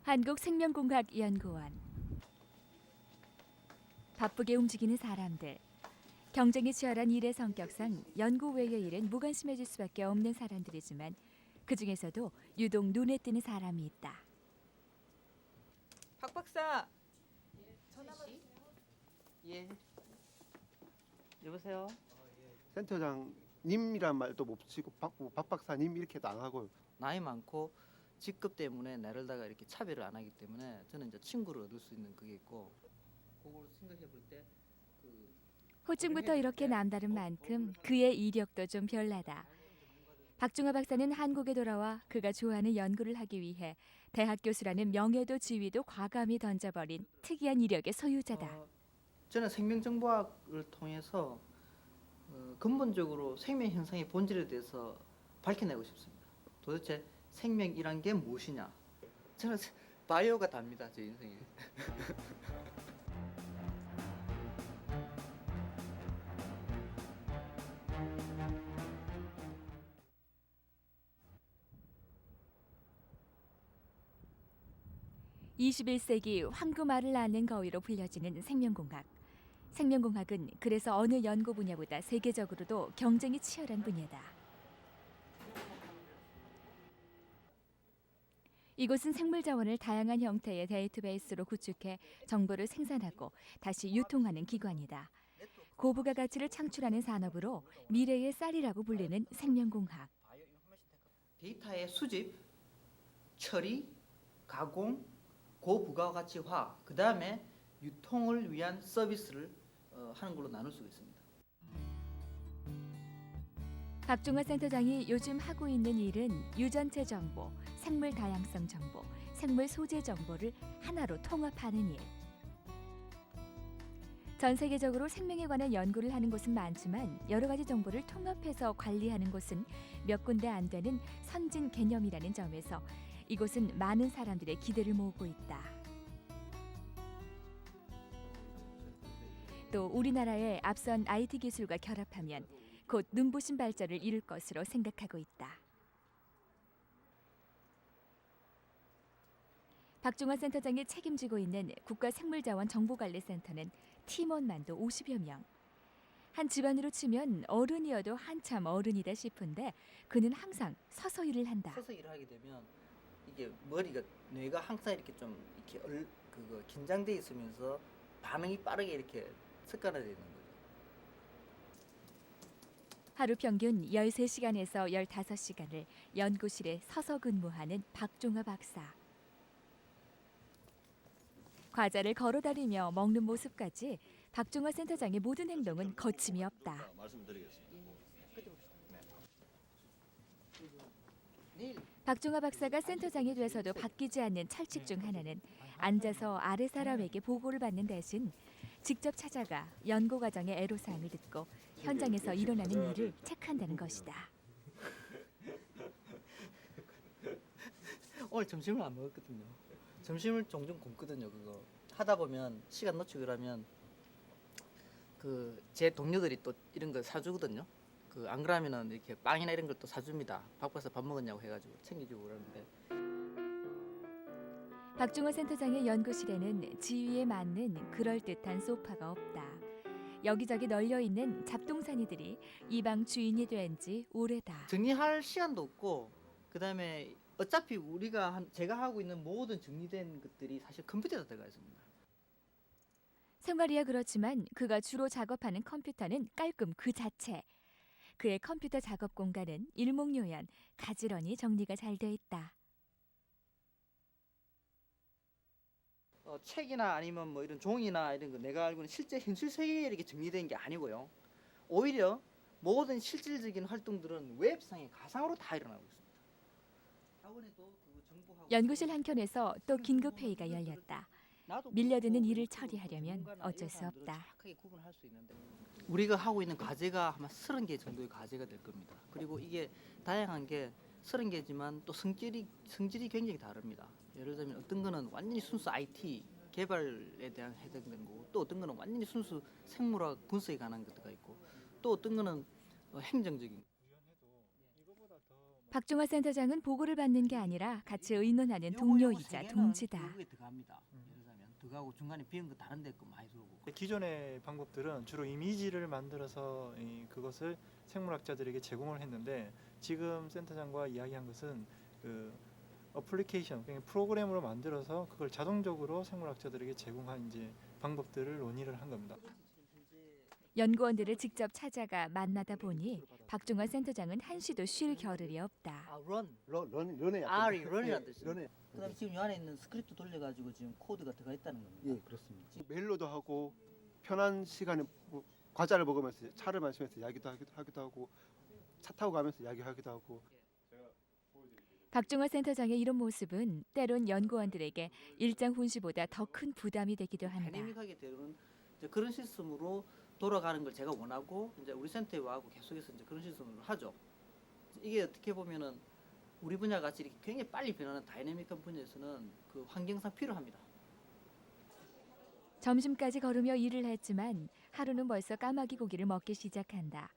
한국생명공학연구원. 바쁘게 움직이는 사람들. 경쟁이 치열한 일의 성격상 연구 외의 일엔 무관심해질 수밖에 없는 사람들이지만 그중에서도 유독 눈에 띄는 사람이 있다. 박 박사. 전화 받으세요. 예. 여보세요. 센터장님이란 말도 못 붙이고 박 박사님 이렇게도 안 하고. 나이 많고 직급 때문에 나를다가 이렇게 차별을 안 하기 때문에 저는 이제 친구를 얻을 수 있는 그게 있고, 그걸 생각해 볼 때 호칭부터 이렇게 남다른 만큼 그의 이력도 좀 별나다. 박중화 박사는 한국에 돌아와 그가 좋아하는 연구를 하기 위해 대학 교수라는 명예도 지위도 과감히 던져버린 특이한 이력의 소유자다. 저는 생명정보학을 통해서 근본적으로 생명 현상의 본질에 대해서 밝혀내고 싶습니다. 도대체 생명이란 게 무엇이냐? 저는 바이오가 답니다, 제 인생에. (21세기) 황금알을 낳는 거위로 불려지는 생명공학. 생명공학은 그래서 어느 연구 분야보다 세계적으로도 경쟁이 치열한 분야다. 이곳은 생물 자원을 다양한 형태의 데이터베이스로 구축해 정보를 생산하고 다시 유통하는 기관이다. 고부가 가치를 창출하는 산업으로 미래의 쌀이라고 불리는 생명공학. 데이터의 수집, 처리, 가공, 고부가가치화, 그 다음에 유통을 위한 서비스를 하는 걸로 나눌 수가 있습니다. 박중화 센터장이 요즘 하고 있는 일은 유전체 정보, 생물 다양성 정보, 생물 소재 정보를 하나로 통합하는 일. 전 세계적으로 생명에 관한 연구를 하는 곳은 많지만 여러 가지 정보를 통합해서 관리하는 곳은 몇 군데 안 되는 선진 개념이라는 점에서 이곳은 많은 사람들의 기대를 모으고 있다. 또 우리나라의 앞선 IT 기술과 결합하면 곧 눈부신 발전을 이룰 것으로 생각하고 있다. 박중화 센터장이 책임지고 있는 국가생물자원정보관리센터는 팀원만도 50여 명. 한 집안으로 치면 어른이어도 한참 어른이다 싶은데 그는 항상 서서 일을 한다. 서서 일을 하게 되면 이게 뇌가 항상 이렇게 좀 이렇게 긴장돼 있으면서 반응이 빠르게 이렇게 습관화되어 있는 거죠. 하루 평균 13시간에서 15시간을 연구실에 서서 근무하는 박중화 박사. 과자를 걸어다니며 먹는 모습까지 박중화 센터장의 모든 행동은 거침이 없다. 말씀드리겠습니다. 박중화 박사가 센터장이 돼서도 바뀌지 않는 철칙 중 하나는 앉아서 아래 사람에게 보고를 받는 대신 직접 찾아가 연구 과정의 애로사항을 듣고 현장에서 일어나는 일을 체크한다는 것이다. 오늘 점심을 안 먹었거든요. 점심을 종종 굶거든요. 그거 하다 보면 시간 놓치고 그러면 제 동료들이 또 이런 거 사주거든요. 안 그러면은 이렇게 빵이나 이런 걸 또 사줍니다. 박 박사 밥 먹었냐고 해가지고 챙겨주고 그러는데. 박중화 센터장의 연구실에는 지위에 맞는 그럴듯한 소파가 없다. 여기저기 널려있는 잡동사니들이 이 방 주인이 된 지 오래다. 정리할 시간도 없고, 그다음에 어차피 제가 하고 있는 모든 정리된 것들이 사실 컴퓨터에 들어가 있습니다. 생활이야 그렇지만 그가 주로 작업하는 컴퓨터는 깔끔 그 자체. 그의 컴퓨터 작업 공간은 일목요연, 가지런히 정리가 잘 돼 있다. 책이나 아니면 뭐 이런 종이나 이런 거 내가 알고 있는 실제 현실 세계에 이렇게 정리된 게 아니고요. 오히려 모든 실질적인 활동들은 웹상의 가상으로 다 일어나고 있습니다. 학원에도 연구실 한켠에서 또 긴급 회의가 열렸다. 밀려드는 일을 처리하려면 어쩔 수 없다. 정확하게 구분할 수 있는데 우리가 하고 있는 과제가 아마 30개 정도의 과제가 될 겁니다. 그리고 이게 다양한 게 30개지만 또 성질이 굉장히 다릅니다. 예를 들면 어떤 거는 완전히 순수 IT 개발에 대한 해당되는 거고, 또 어떤 거는 완전히 순수 생물학 분석에 관한 것도 있고, 또 어떤 거는 행정적인. 구현해도 이거보다 더 박종화 센터장은 보고를 받는 게 아니라 같이 의논하는 요거 동료이자 세 개는 동지다. 결국에 들어갑니다. 예를 들자면 들어가고 중간에 비은 거 다른 데 거 많이 들어오고. 기존의 방법들은 주로 이미지를 만들어서 그것을 생물학자들에게 제공을 했는데 지금 센터장과 이야기한 것은 그 어플리케이션, 그러니까 프로그램으로 만들어서 그걸 자동적으로 생물학자들에게 제공한 이제 방법들을 논의를 한 겁니다. 연구원들을 직접 찾아가 만나다 보니 박종화 센터장은 한시도 쉴 겨를이 없다. 아, run. 런에 R이 run이라는 뜻이에요. 런에 그다음 지금 요 안에 있는 스크립트 돌려가지고 지금 코드가 들어가 있다는 겁니다. 예, 그렇습니다. 메일로도 하고 편한 시간에 뭐 과자를 먹으면서 차를 마시면서 이야기도 하기도 하고 차 타고 가면서 이야기하기도 하고. 박종화 센터장의 이런 모습은 때론 연구원들에게 일장 훈시보다 더 큰 부담이 되기도 한다. 다이내믹하게 되는 이제 그런 시스템으로 돌아가는 걸 제가 원하고 이제 우리 센터에 와고 계속해서 이제 그런 시스템을 하죠. 이게 어떻게 보면은 우리 분야 같이 이렇게 굉장히 빨리 변하는 다이내믹한 분야에서는 그 환경상 필요합니다. 점심까지 걸으며 일을 했지만 하루는 벌써 까마귀 고기를 먹기 시작한다.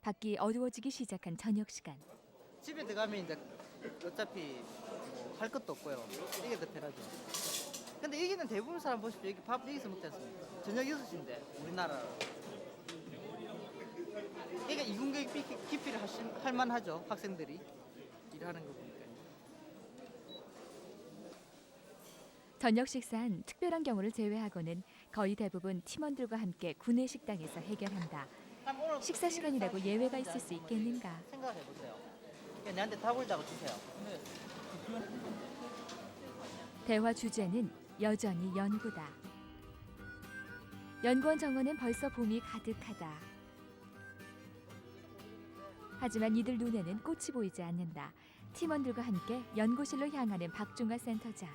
밖이 어두워지기 시작한 저녁 시간. 집에 들어가면 이제 어차피 뭐 할 것도 없고요. 이게 더 편하죠. 근데 여기는 대부분 사람 보십시오. 여기 밥 여기서 먹지 않습니까? 저녁 6시인데 우리나라. 그러니까 이공계 기피를 할 만하죠. 학생들이 일하는 거 보니까. 저녁 식사는 특별한 경우를 제외하고는 거의 대부분 팀원들과 함께 구내 식당에서 해결한다. 식사 시간이라고 예외가 있을 수 있겠는가? 생각해 보세요. 내한테 답을 다고 주세요. 대화 주제는 여전히 연구다. 연구원 정원엔 벌써 봄이 가득하다. 하지만 이들 눈에는 꽃이 보이지 않는다. 팀원들과 함께 연구실로 향하는 박종화 센터장.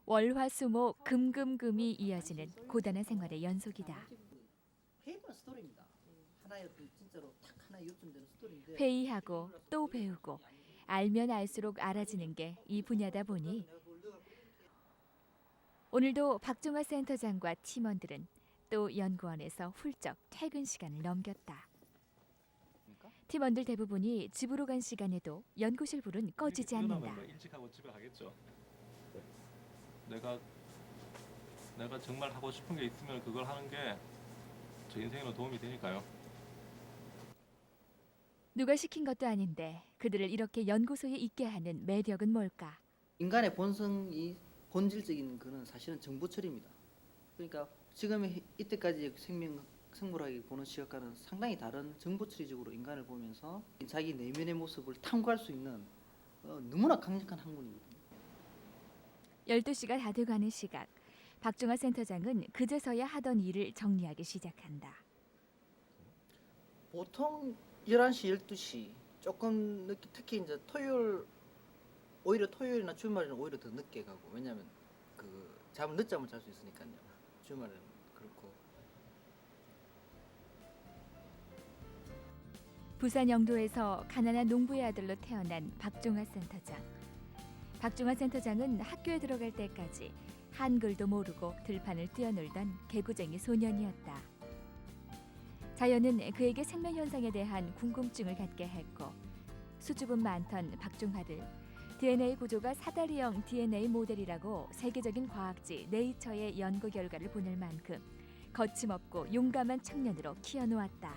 월화수목 금금금이 이어지는 고단한 생활의 연속이다. 페이퍼 스토리입니다. 하나의 어떤 진짜로 딱 하나 요점되는 스토리인데. 회의하고 또 배우고 알면 알수록 알아지는 게 이 분야다 보니 오늘도 박종화 센터장과 팀원들은 또 연구원에서 훌쩍 퇴근 시간을 넘겼다. 팀원들 대부분이 집으로 간 시간에도 연구실 불은 꺼지지 않는다. 뭐 일찍하고 집에 가겠죠. 내가 정말 하고 싶은 게 있으면 그걸 하는 게 저 인생에는 도움이 되니까요. 누가 시킨 것도 아닌데 그들을 이렇게 연구소에 있게 하는 매력은 뭘까? 인간의 본성이 본질적인 그는 사실은 정보처리입니다. 그러니까 지금 이때까지 생물학이 보는 시각과는 상당히 다른 정보처리적으로 인간을 보면서 자기 내면의 모습을 탐구할 수 있는 너무나 강력한 학문이거든요. 12시가 다 돼가는 시각. 박종화 센터장은 그제서야 하던 일을 정리하기 시작한다. 보통 11시, 12시 조금 늦게 특히 이제 오히려 토요일이나 주말에는 오히려 더 늦게 가고 왜냐하면 그 늦잠을 잘 수 있으니까요. 주말에는 그렇고. 부산 영도에서 가난한 농부의 아들로 태어난 박종화 센터장. 박종화 센터장은 학교에 들어갈 때까지 한글도 모르고 들판을 뛰어놀던 개구쟁이 소년이었다. 자연은 그에게 생명 현상에 대한 궁금증을 갖게 했고 수줍음 많던 박종화를 DNA 구조가 사다리형 DNA 모델이라고 세계적인 과학지 네이처의 연구 결과를 보낼 만큼 거침없고 용감한 청년으로 키워놓았다.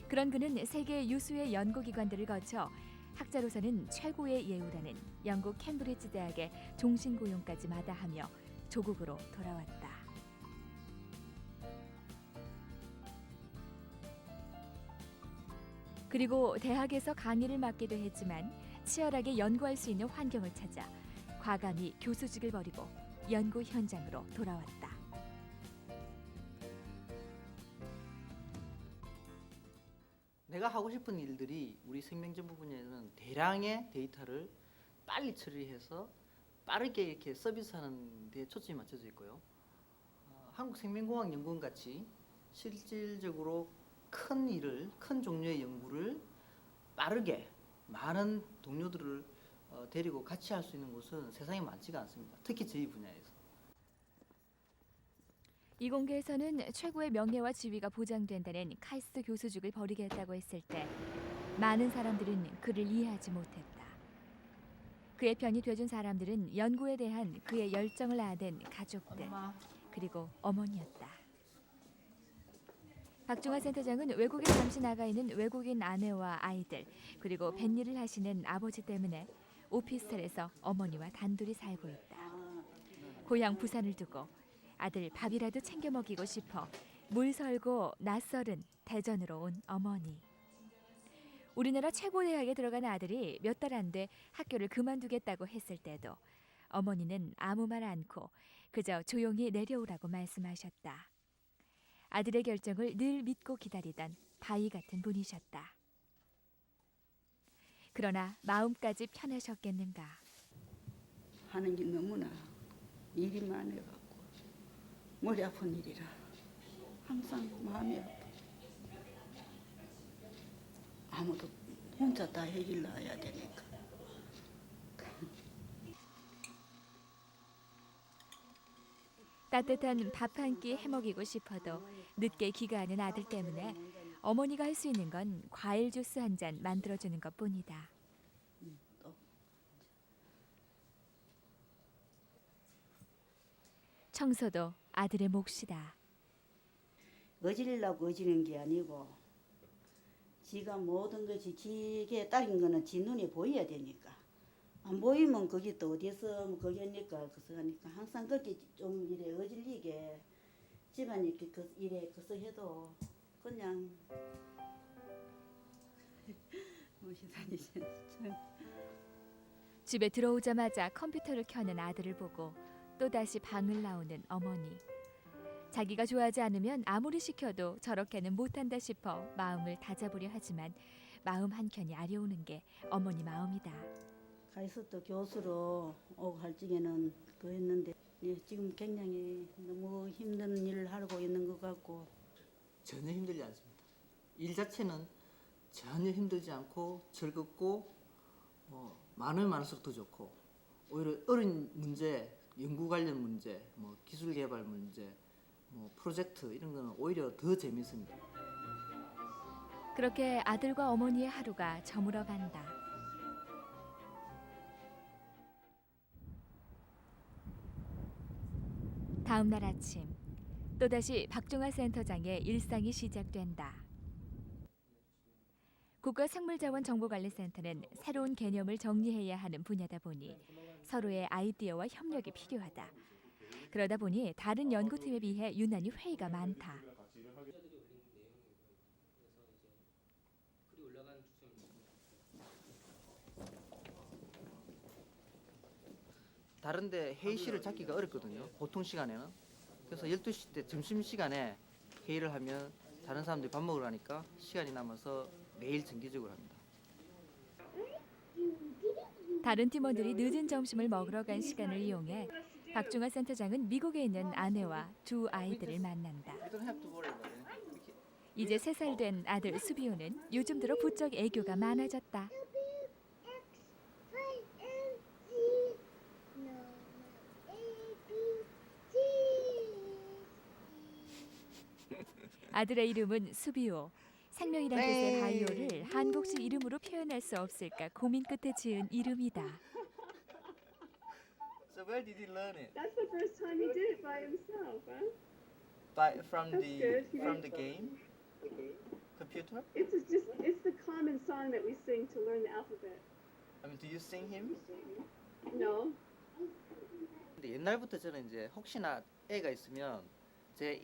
그런 그는 세계 유수의 연구기관들을 거쳐 학자로서는 최고의 예우라는 영국 캠브리지 대학의 종신 고용까지 마다하며 조국으로 돌아왔다. 그리고 대학에서 강의를 맡기도 했지만 치열하게 연구할 수 있는 환경을 찾아 과감히 교수직을 버리고 연구 현장으로 돌아왔다. 내가 하고 싶은 일들이 우리 생명정보 분야에는 대량의 데이터를 빨리 처리해서 빠르게 이렇게 서비스하는 데 초점이 맞춰져 있고요. 한국생명공학연구원 같이 실질적으로 큰 종류의 연구를 빠르게 많은 동료들을 데리고 같이 할 수 있는 곳은 세상에 많지가 않습니다. 특히 저희 분야에서. 이 공개에서는 최고의 명예와 지위가 보장된다는 카이스트 교수직을 버리겠다고 했을 때 많은 사람들은 그를 이해하지 못했다. 그의 편이 돼준 사람들은 연구에 대한 그의 열정을 아는 가족들 그리고 어머니였다. 박중화 센터장은 외국에 잠시 나가 있는 외국인 아내와 아이들 그리고 뱃일을 하시는 아버지 때문에 오피스텔에서 어머니와 단둘이 살고 있다. 고향 부산을 두고 아들 밥이라도 챙겨 먹이고 싶어 물설고 낯설은 대전으로 온 어머니. 우리나라 최고 대학에 들어간 아들이 몇 달 안 돼 학교를 그만두겠다고 했을 때도 어머니는 아무 말 않고 그저 조용히 내려오라고 말씀하셨다. 아들의 결정을 늘 믿고 기다리던 바위 같은 분이셨다. 그러나 마음까지 편하셨겠는가. 하는 게 너무나 일이 많아갖고 머리 아픈 일이라 항상 마음이 아파. 아무도 혼자 다 해결해야 되니까. 따뜻한 밥 한 끼 해먹이고 싶어도 늦게 귀가하는 아들 때문에 어머니가 할 수 있는 건 과일 주스 한 잔 만들어주는 것뿐이다. 청소도 아들의 몫이다. 어지르려고 어지는 게 아니고 지가 모든 것이 지게 딸인 거는 지 눈에 보여야 되니까 안 보이면 거기 또 어디서 뭐 거기 하니까 그래서 하니까 항상 그렇게 좀 이래 어질리게 집안 이렇게 이래 그래서 해도 그냥 무시다니 진짜. 집에 들어오자마자 컴퓨터를 켜는 아들을 보고 또다시 방을 나오는 어머니. 자기가 좋아하지 않으면 아무리 시켜도 저렇게는 못한다 싶어 마음을 다잡으려 하지만 마음 한켠이 아려오는 게 어머니 마음이다. 가이스트 교수로 오고 할 적에는 그랬는데 지금 굉장히 너무 힘든 일을 하고 있는 것 같고 전혀 힘들지 않습니다. 일 자체는 전혀 힘들지 않고 즐겁고 많으면 많을수록 더 좋고 오히려 어려운 문제, 연구 관련 문제, 뭐 기술 개발 문제, 뭐 프로젝트 이런 거는 오히려 더 재밌습니다. 그렇게 아들과 어머니의 하루가 저물어 간다. 다음 날 아침 또다시 박중화 센터장의 일상이 시작된다. 국가생물자원정보관리센터는 새로운 개념을 정리해야 하는 분야다 보니 서로의 아이디어와 협력이 필요하다. 그러다 보니 다른 연구팀에 비해 유난히 회의가 많다. 다른데 회의실을 잡기가 어렵거든요. 보통 시간에는. 그래서 12시 때 점심시간에 회의를 하면 다른 사람들이 밥 먹으러 가니까 시간이 남아서 매일 정기적으로 합니다. 다른 팀원들이 늦은 점심을 먹으러 간 시간을 이용해 박중화 센터장은 미국에 있는 아내와 두 아이들을 만난다. 이제 3살 된 아들 수비호는 요즘 들어 부쩍 애교가 많아졌다. 아들의 이름은 수비호. 생명이란 뜻의 바이오를 한국식 이름으로 표현할 수 없을까 고민 끝에 지은 이름이다. So where did he learn it? That's the first time he did it by himself, huh? From That's good. the game computer? It's the common song that we sing to learn the alphabet. I mean, do you sing him? No. 근데 옛날부터 저는 이제 혹시나 애가 있으면 제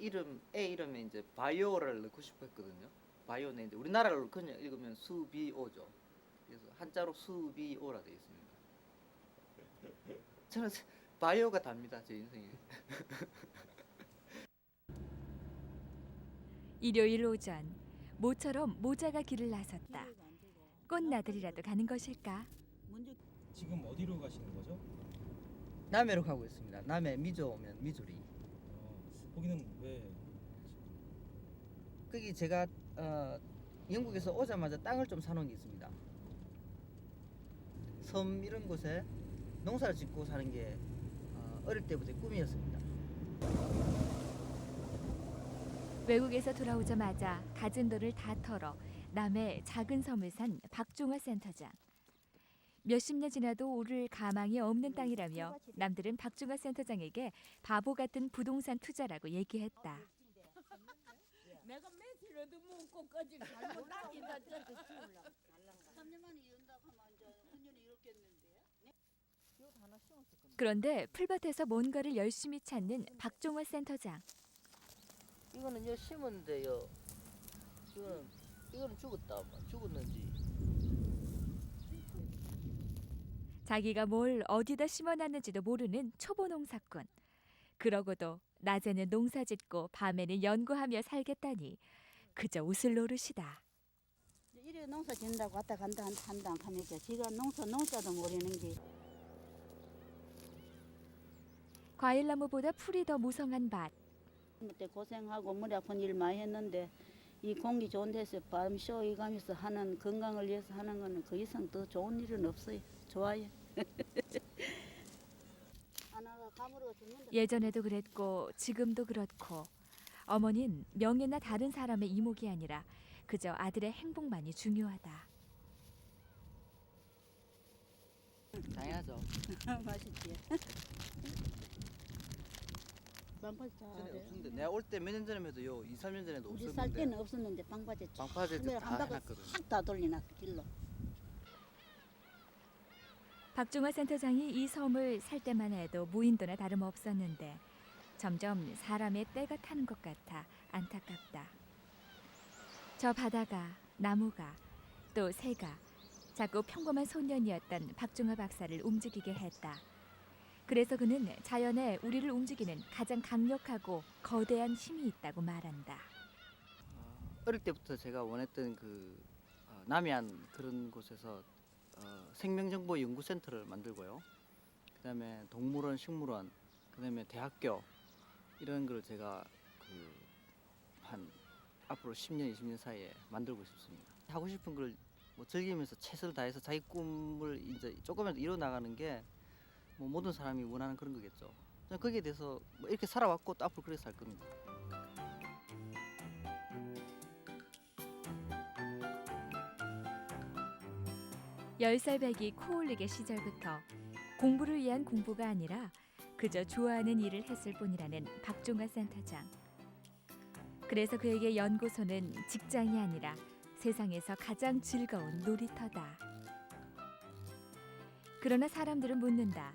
애 이름에 이제 바이오를 넣고 싶어 했거든요. 바이오는 이제 우리나라로 그냥 읽으면 수비오죠. 그래서 한자로 수비오라 되어 있습니다. 저는 바이오가 답니다. 제 인생에. 일요일 오전 모처럼 모자가 길을 나섰다. 꽃나들이라도 가는 것일까? 지금 어디로 가시는 거죠? 남해로 가고 있습니다. 남해 미조 오면 미조리. 거기는 왜? 거기 제가 영국에서 오자마자 땅을 좀 사놓은 게 있습니다. 섬 이런 곳에 농사를 짓고 사는 게 어릴 때부터 꿈이었습니다. 외국에서 돌아오자마자 가진 돈을 다 털어 남의 작은 섬을 산 박종화 센터장. 몇십 년 지나도 오를 가망이 없는 땅이라며 남들은 박종화 센터장에게 바보 같은 부동산 투자라고 얘기했다. 내가 며칠 얻어먹고 꺼지 잘못 따진다 저도 키우려고. 3년 만에 이런다고 하면 이제 훈련이 이렇겠는데. 그런데 풀밭에서 뭔가를 열심히 찾는 박종화 센터장. 이거는 여 심었는데요. 이거는 죽었다. 죽었는지. 자기가 뭘 어디다 심어놨는지도 모르는 초보 농사꾼. 그러고도 낮에는 농사짓고 밤에는 연구하며 살겠다니 그저 웃을 노릇이다. 이래 농사 짓는다고 왔다 간다 한다 하니까 지가 농자도 모르는 게. 과일나무보다 풀이 더 무성한 밭. 그때 고생하고 머리 아픈 일 많이 했는데 이 공기 좋은 데서 바람 쉬어가면서 하는 건강을 위해서 하는 거는 그 이상 더 좋은 일은 없어요. 좋아요. 하나가 가물어 죽는다. 예전에도 그랬고 지금도 그렇고 어머닌 명예나 다른 사람의 이목이 아니라 그저 아들의 행복만이 중요하다. 당연하죠. 맛있지. 방파제 전에 잘해. 없었는데 내가 올 때 몇 년 전에도 2, 3년 전에도 우리 살 없었는데 때는 없었는데 방파제 방파제도 처음에 다 한 바퀴 해놨거든. 싹다 돌리나 길로. 박종화 센터장이 이 섬을 살 때만 해도 무인도나 다름없었는데 점점 사람의 때가 타는 것 같아 안타깝다. 저 바다가, 나무가, 또 새가 자꾸 평범한 소년이었던 박종화 박사를 움직이게 했다. 그래서 그는 자연에 우리를 움직이는 가장 강력하고 거대한 힘이 있다고 말한다. 어릴 때부터 제가 원했던 남해안 그런 곳에서 생명정보연구센터를 만들고요. 그다음에 동물원, 식물원, 그다음에 대학교 이런 걸 제가 한 앞으로 10년, 20년 사이에 만들고 싶습니다. 하고 싶은 걸 뭐 즐기면서 최선을 다해서 자기 꿈을 이제 조금이라도 이뤄 나가는 게 뭐 모든 사람이 원하는 그런 거겠죠. 저는 거기에 대해서 뭐 이렇게 살아왔고 또 앞으로 그렇게 살 겁니다. 10살 배기 코 올리게 시절부터 공부를 위한 공부가 아니라 그저 좋아하는 일을 했을 뿐이라는 박종화 센터장. 그래서 그에게 연구소는 직장이 아니라 세상에서 가장 즐거운 놀이터다. 그러나 사람들은 묻는다.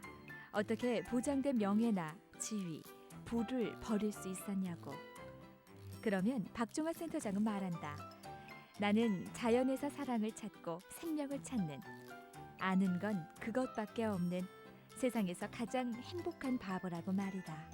어떻게 보장된 명예나 지위, 부를 버릴 수 있었냐고. 그러면 박종화 센터장은 말한다. 나는 자연에서 사랑을 찾고 생명을 찾는, 아는 건 그것밖에 없는 세상에서 가장 행복한 바보라고 말이다.